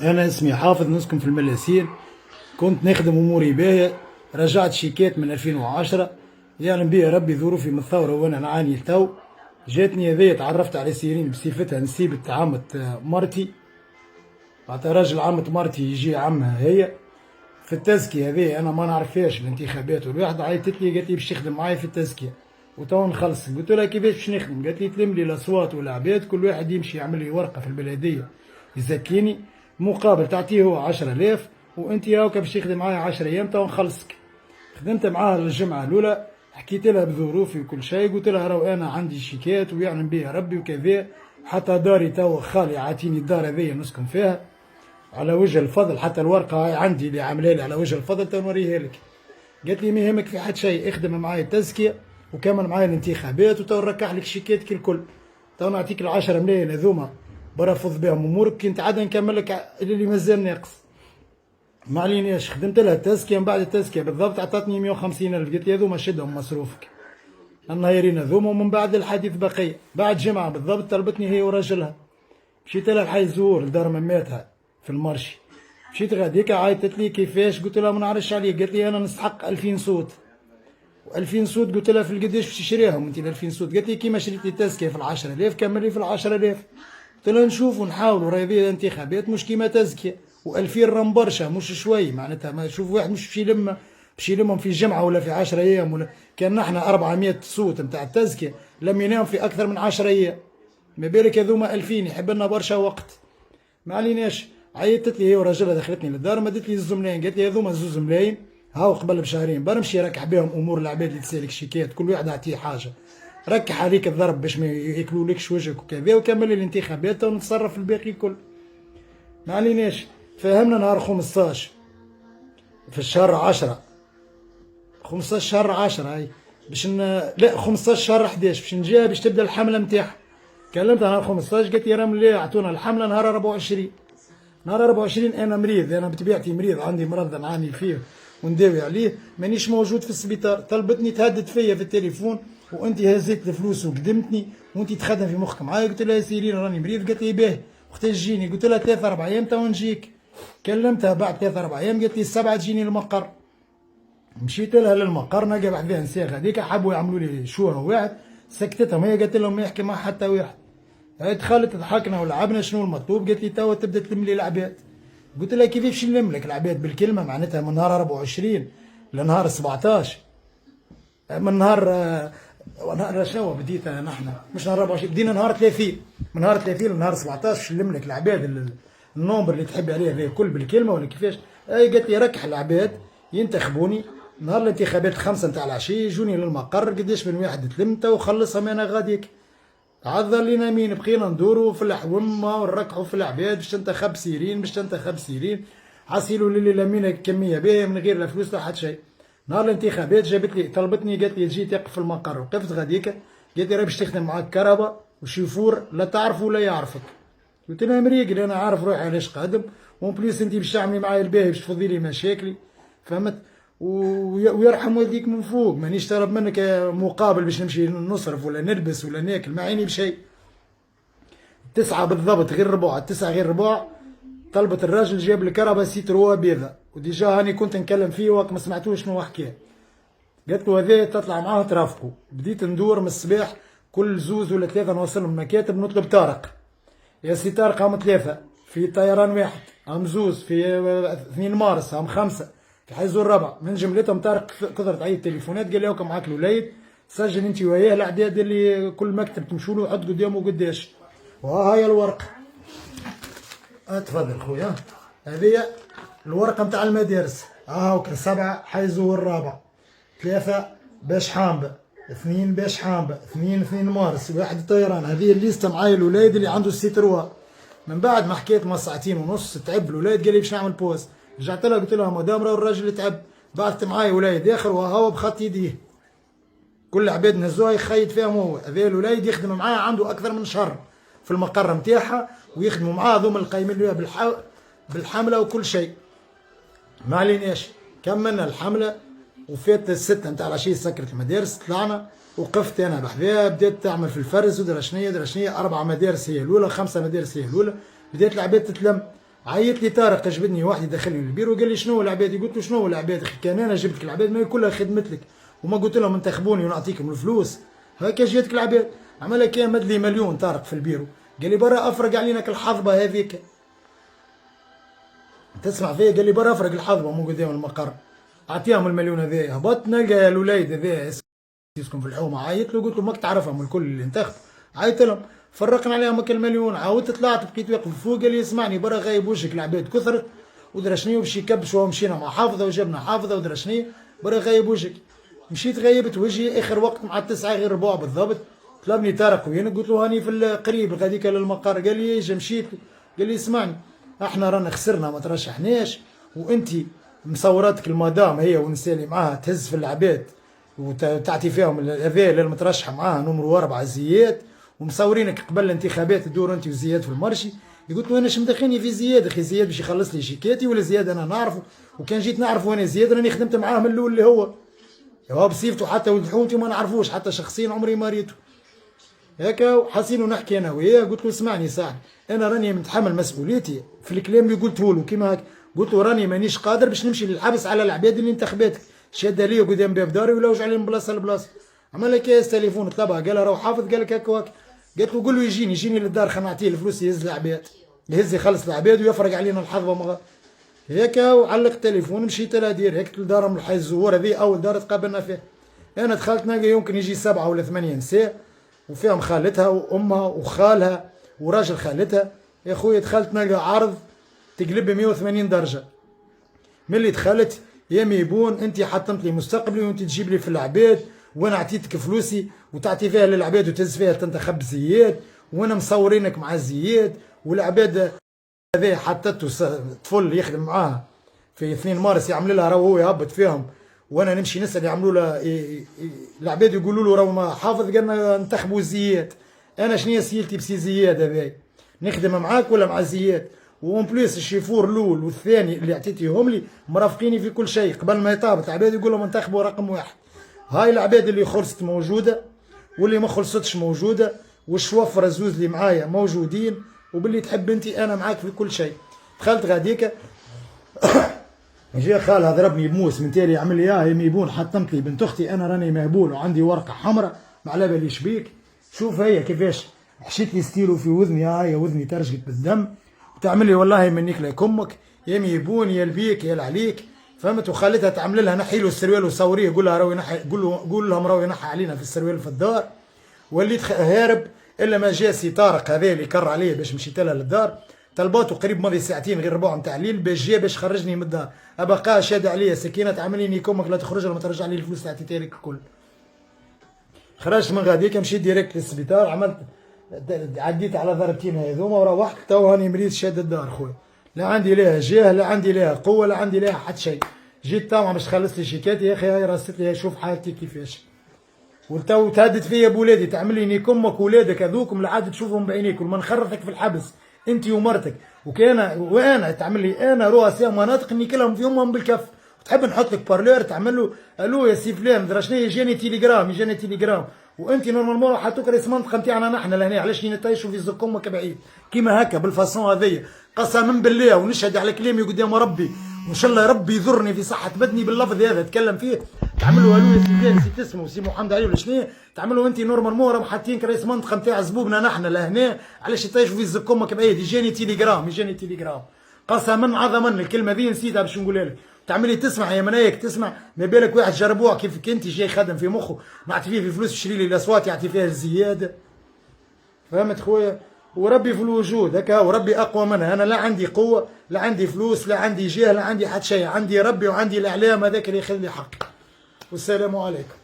أنا اسمي حافظ، نسكن في الملاسين. كنت نخدم أموري باهية، رجعت شيكات من 2010. يعلم بيا ربي ظروفي متثورة وأنا نعاني لتو. جاتني هذيا، تعرفت على سيرين بصفتها نسيبة عمة مرتي، معناتها راجل عمة مرتي يجي عمها هي. في التزكية هذه أنا ما نعرفهاش الانتخابات، والواحد عيطت لي قالت لي باش تخدم معايا في التزكية وتوا نخلص. قلت لها كيفاش باش نخدم؟ قالت لي تلم لي الأصوات والعباد، كل واحد يمشي يعمل لي ورقة في البلدية يزكيني، مقابل تعطيه هو 10,000 وأنت هاكا باش تخدم معايا 10 أيام توا نخلصك. خدمت معاها الجمعة الأولى، حكيت لها بظروفي وكل شيء، قلت لها راهو أنا عندي شيكات ويعلم بيها ربي وكذا، حتى داري توا خالي عاتيني الدار هذيا نسكن فيها على وجه الفضل، حتى الورقة هاي عندي اللي عاملها لي على وجه الفضل تنوريها لك. قالت لي ما يهمك في حد شيء، اخدم معايا التزكية وكمل معايا الانتخابات وتو نركح لك شيكاتك الكل، تو نعطيك ال10 ملايين هذوما برفض بهم امورك، كنت عاد نكمل لك اللي مازال ناقص. ما عليناش، خدمت لها التزكية. من بعد التزكية بالضبط عطاتني 150,000، قلت لي هذوما شدهم مصروفك النهارين هذوما، ومن بعد الحديث بقية. بعد جمعة بالضبط طلبتني هي وراجلها، مشيت لها الحي زور لدار مماتها في المرشي. مشيت غاديكا عيطت لي كيفاش، قلت لها ما نعرفش عليك، قالت لي انا نستحق 2000 صوت. و2000 صوت قلت لها في القداش باش تشريهم انت ال 2000 صوت؟ قالت لي كيما شريت لي تزكيه في ال10,000 كمل لي في ال10,000. قلت لها نشوفوا نحاولوا، راهي هذه انتخابات مش كيما تزكيه، و2000 راهم برشا مش شوي، معناتها ما تشوف واحد مش باش يلمهم في جمعه ولا في 10 ايام، ولا كان نحنا 400 صوت نتاع التزكيه لميناهم في اكثر من 10 ايام، ما بالك هذوما 2000 يحب لنا برشا وقت. ما عليناش، عيطت لي هي وراجلها دخلتني للدار، مدت لي الزوز ملايين، قالت لي هذوما الزوز ملايين هاو قبل بشهرين برمشي ركح بهم امور العباد اللي تسالك شيكات، كل واحد اعطيه حاجه، ركح عليك الضرب باش ما ياكلولكش وجهك وكذا، وكمل لي الانتخابات ونتصرف الباقي الكل. ما عليناش، فهمنا نهار 15 في الشهر 10، 15 شهر 10 هاي باش لا 15 شهر 11 باش نجيها باش تبدا الحمله نتاعها. كلمتها نهار 15 قالت لي راهم لا يعطونا الحمله نهار 24. نهار 24 انا مريض، انا بطبيعتي مريض، عندي مرض نعاني فيه ونداوي عليه، مانيش موجود في السبيطار. طلبتني تهدد فيا في التليفون، وانت هزيت الفلوس وقدمتني وانت تخدم في مخك معايا. قلت لها سيرين راني مريض، قالت لي باهي وقتاش تجيني؟ قلت لها 3 4 ايام تو نجيك. كلمتها بعد 3 4 ايام قالت لي السبعه تجيني المقر. مشيت لها للمقر، نلقى بعدها نساء هذيك حبوا يعملوا لي شوها واحد، سكتتهم هي، قالت لهم ما يحكي مع حتى واحد. هاي دخلت ضحكنا ولعبنا شنو المطلوب، قالت لي توا تبدا تلم لي العباد. قلت لها كيفاش نلم لك العباد بالكلمه؟ معناتها من نهار 24 لنهار 17، من نهار شنو بديت نحن مش نهار 24، بدينا نهار 30، من نهار 30 لنهار 17 باش نلم لك العباد النومبر اللي تحب عليه هذا الكل بالكلمه ولا كيفاش؟ اي قالت لي ركح العباد ينتخبوني نهار الانتخابات 5 نتاع العشيه، يجوني للمقر قداش من واحد تلم تو وخلصهم انا غاديك. عاد ظلينا مين بقينا ندوروا في الحومه ونركحوا في العباد باش تنتخب سيرين باش تنتخب سيرين، حصيلوا لي لمينا كميه باهيه من غير لا فلوس لا حتى شيء. نهار الانتخابات جابت لي طلبتني قالت لي تجي تقف في المقر، وقفت غاديك قالت لي راه باش تخدم معاك كهرباء وشيفور لا تعرف ولا يعرفك. قلت لها مريقل انا عارف روحي علاش قادم، وون بليس انت باش تعملي معايا الباهي باش تفضي لي مشاكلي، فهمت؟ ويرحم والديك من فوق، مانيش طالب منك مقابل باش نمشي نصرف ولا نلبس ولا ناكل، ما عيني بشيء. 9 بالضبط غير ربع، 9 غير ربع طلبت الراجل جاب الكهرباء سيتروا بيضة، وديجا هاني كنت نكلم فيه وقت ما سمعتوش شنو حكى. قالت له هذا تطلع معاه ترافقوا. بديت ندور من الصباح كل زوز ولا 3 نوصلهم مكاتب نطلب طارق. يا سي طارق هم 3 في طيران واحد، هم زوز في 2 مارس، هم 5 في حي زور الرابع. من جملتهم طارق قدرت عليه التليفونات قال لي هاكا معاك الوليد سجل انت وياه الاعداد اللي كل مكتب تمشوا له حط قدامه قداش، وها هي الورقه. تفضل خويا، هذه الورقه نتاع المدارس، هاكا 7 حي زور الرابع، 3 باش حامبه، 2 باش حامبه، 2 مارس، 1 طيران. هذه الليسته معايا الوليد اللي عنده السيتروا. من بعد ما حكيت مع 2 ساعة ونص تعب الوليد قال لي باش نعمل بوز، رجعت لها قلت لها مدام راه الراجل تعب، بعثت معايا وليد اخر وهو بخط يديه كل عباد نهزوها يخيط فيهم هو. هذا الوليد يخدم معاه عنده اكثر من شهر في المقر نتاعها، ويخدموا معاه هذوما القايمين له بالحمله وكل شيء. ما عليناش، كملنا الحمله وفات 6 نتاع العشيه سكرت المدارس، طلعنا وقفت انا بحذاها بدات تعمل في الفرز ودرا شنيا 4 مدارس هي الاولى، 5 مدارس هي الاولى، بدات العباد تتلم. عيط لي طارق جبدني واحد يدخلني للبيرو قال لي شنو العباد؟ قلت له شنو العباد اخي؟ كان انا جبت لك العباد ما كلها خدمت لك وما قلت لهم انتخبوني ونعطيكم الفلوس، هكا جاتك العباد. عملها كان مد لي مليون طارق في البيرو، قال لي برا افرق علينا الحظبه هذيك. تسمع فيا؟ قال لي برا افرق الحظبه مو قدام المقر. اعطيهم المليون هذايا، هبطت نلقى الوليد هذايا يسكن في الحومه، عيط له قلت له ماك تعرفهم الكل اللي انتخبوا، عيط لهم فرقنا عليهم هكا المليون. عاودت طلعت بقيت واقف فوق قال لي اسمعني برا غايب وجهك العباد كثرت ودرا شنيا وباش يكبش ومشينا مع حافظه وجبنا حافظه ودرا شنيا برا غايب وجهك. مشيت غيبت وجهي اخر وقت مع 9 غير ربع بالضبط. طلبني طارق وين؟ قلت له هاني في القريب غاديك للمقر. قال لي اجا مشيت. قال لي اسمعني احنا رانا خسرنا ما ترشحناش وانت مصوراتك المدام هي والنساء اللي معاها تهز في العباد وتعطي فيهم هذا المترشحه معاها نمرو 4 زياد ومصورينك قبل الانتخابات تدور انت وزياد في المرشي. قلت له انا اش مدخلني في زياد اخي؟ زياد باش يخلص لي شيكاتي ولا زياد انا نعرفه؟ وكان جيت نعرفه انا زياد راني خدمت معاه من الاول اللي هو بصيفته حتى ولد حومتي وما نعرفوش حتى شخصيا عمري ما ريته. هكا حاسين ونحكي انا وياه. قلت له اسمعني صاحبي انا راني متحمل مسؤوليتي في الكلام اللي قلته له كيما هكا. قلت له راني مانيش قادر باش نمشي للحبس على العباد اللي انتخباتك شاده ليا قدام باب داري ولا وجع لي من بلاصه لبلاصه. عمل لك كاس تليفون طلبها قال له راهو حافظ قال لك هكا وهكا. قلت له قول له يجيني للدار خلينا نعطيه الفلوس يهز العباد يهز يخلص العباد ويفرق علينا الحظوه مغا. هكا وعلق التليفون مشيت لها دير هيك لدارهم الحي الزوار هذه اول دار تقابلنا فيها. انا دخلت نلقى يمكن يجي 7 ولا 8 نساء وفيهم خالتها وامها وخالها وراجل خالتها. يا خويا دخلت نلقى عرض تقلب 180 درجه. ملي دخلت يا ميبون انت حطمت لي مستقبلي وانت تجيب لي في العباد وانا عطيتك فلوسي وتعطي فيها للعباد وتهز فيها تنتخب زياد وانا مصورينك مع زياد والعباد هذا حطته طفل يخدم معاها في 2 مارس يعمل لها راهو هو يهبط فيهم وانا نمشي نسال يعملوا له العباد يقولوا له راهو ما حافظ قالنا انتخبوا زياد. انا شنيا سيلتي بسي زياد هذا نخدم معاك ولا مع زياد؟ وون بليس الشيفور الاول والثاني اللي عطيتيهم لي مرافقيني في كل شيء قبل ما يطابط العباد يقول لهم انتخبوا رقم 1. هاي العباد اللي خلصت موجوده واللي ما خلصتش موجوده والشوفر الزوز اللي معايا موجودين وباللي تحب انت انا معاك في كل شيء. دخلت غاديكا جا خالها ضربني بموس من تالي عمل لي يا ميبون حطمت لي بنت اختي انا راني مهبول وعندي ورقه حمراء ما على باليش بيك. شوف هي كيفاش حشيت لي ستيلو في وذني هاي وذني ترجقت بالدم وتعمل لي والله منيك لك امك يا ميبون يا البيك يا العليك فهمت. وخالتها تعمل لها نحي له السروال وصوريه قول لها راهو ينحي قول لهم راهو ينحي علينا في السروال في الدار. وليت هارب الا ما جا سي طارق هذا اللي كر عليه باش مشيت لها للدار طلباته قريب ماضي ساعتين غير ربع نتاع الليل باش جا باش خرجني من الدار. ابقى شاد عليا سكينه تعمل لي نيكومك لا تخرج ولا ما ترجع لي الفلوس اللي عطيتها لك الكل. خرجت من غاديك مشيت ديريكت للسبيطار عملت عديت على ضربتين هذوما وروحت تو هاني مريض شاد الدار خويا. لا عندي لها جاه لا عندي لها قوه لا عندي لها حتى شيء. جيت طامع باش تخلص لي شيكاتي يا اخي هاي رصت لي شوف حالتي كيفاش. وتو تهدد فيا بولادي تعمل لي نيك امك ولادك هذوكم العاد تشوفهم بعينيك ولما نخرفك في الحبس انت ومرتك وانا تعمل لي انا رؤساء مناطق نيكلهم في امهم بالكف. وتحب نحط لك بارلور تعمل له الو يا سي فلان درا شنو يجاني تيليجرام وانت نورمالمون حطوك رئيس منطقه نتاعنا نحن لهنا علاش نطيشوا في زق امك بعيد كيما هكا بالفاسون هذيا. قسما بالله ونشهد على كلامي قدام ربي وان شاء الله ربي يذرني في صحه بدني باللفظ هذا تكلم فيه. تعملوا الو يا سي فلان نسيت اسمه سي محمد علي ولا شنو تعملوا انت نورمالمون راهم حاطين رئيس منطقه نتاع زبوبنا نحن لهنا علاش يطيشوا في زق امك بعيد. يجاني تيليجرام قسما عظما الكلمه ذي نسيتها باش نقولها لك. تعملي تسمع يا منايك تسمع ما بالك واحد جربوها كيف انت جاي خدم في مخه نعطي فيه في فلوس يشري لي الاصوات يعطي فيها الزياده. فهمت خويا؟ وربي في الوجود هكا وربي اقوى منها. انا لا عندي قوه لا عندي فلوس لا عندي جاه لا عندي حتى شيء. عندي ربي وعندي الاعلام هذاك اللي يخلي حقي. والسلام عليكم.